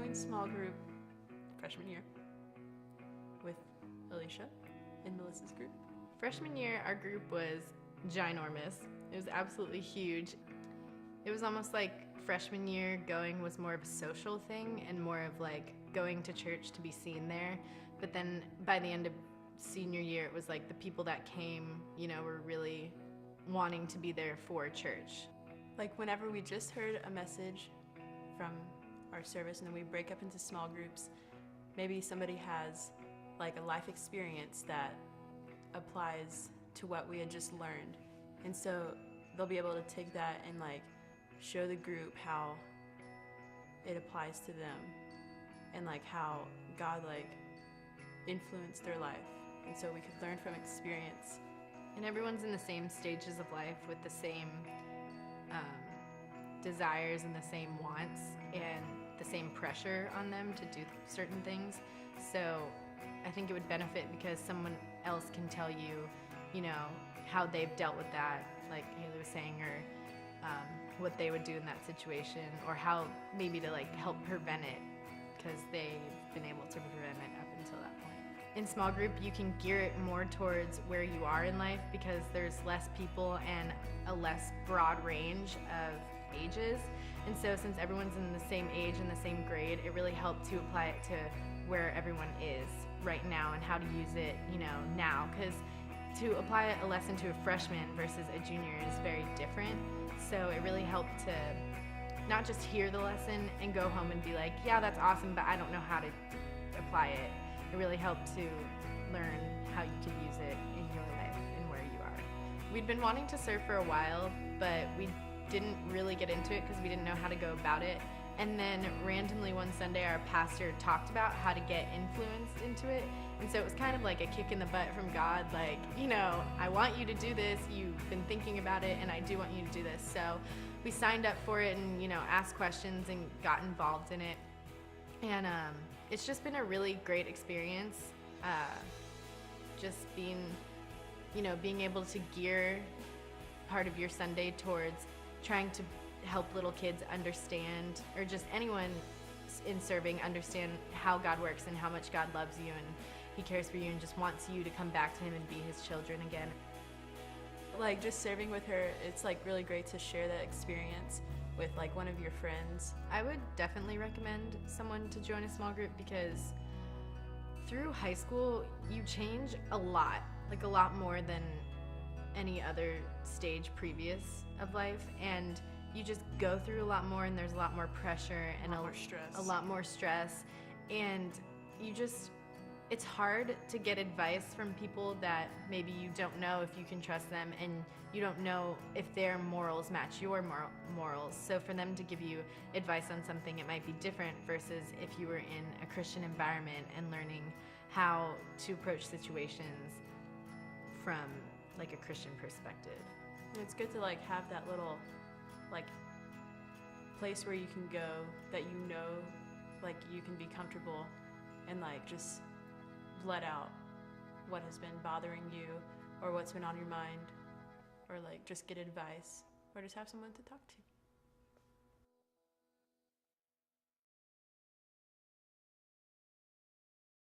joined small group freshman year with Alicia in Melissa's group. Freshman year, our group was ginormous. It was absolutely huge. It was almost like freshman year going was more of a social thing and more of like going to church to be seen there. But then by the end of senior year, it was like the people that came, were really wanting to be there for church. Like whenever we just heard a message from our service and then we break up into small groups, maybe somebody has like a life experience that applies to what we had just learned. And so they'll be able to take that and like show the group how it applies to them and like how God like influenced their life. And so we could learn from experience. And everyone's in the same stages of life with the same desires and the same wants and the same pressure on them to do certain things. So I think it would benefit because someone else can tell you, how they've dealt with that, like Haley was saying, or what they would do in that situation, or how maybe to like help prevent it because they've been able to prevent it up until that point. In small group, you can gear it more towards where you are in life because there's less people and a less broad range of ages. And so since everyone's in the same age and the same grade, it really helped to apply it to where everyone is right now and how to use it, now. Because to apply a lesson to a freshman versus a junior is very different. So it really helped to not just hear the lesson and go home and be like, yeah, that's awesome, but I don't know how to apply it. It really helped to learn how you could use it in your life and where you are. We'd been wanting to serve for a while, but we didn't really get into it because we didn't know how to go about it. And then randomly one Sunday our pastor talked about how to get influenced into it. And so it was kind of like a kick in the butt from God, like, I want you to do this, you've been thinking about it, and I do want you to do this. So we signed up for it and, asked questions and got involved in it. And it's just been a really great experience, just being able to gear part of your Sunday towards trying to help little kids understand, or just anyone in serving understand how God works and how much God loves you and He cares for you and just wants you to come back to Him and be His children again. Like just serving with her, it's like really great to share that experience with like one of your friends. I would definitely recommend someone to join a small group because through high school you change a lot more than any other stage previous of life, and you just go through a lot more, and there's a lot more pressure and a lot more stress, and it's hard to get advice from people that maybe you don't know if you can trust them, and you don't know if their morals match your morals. So for them to give you advice on something, it might be different versus if you were in a Christian environment and learning how to approach situations from like a Christian perspective. And it's good to like have that little like place where you can go that like you can be comfortable and like just let out what has been bothering you or what's been on your mind, or like just get advice or just have someone to talk to.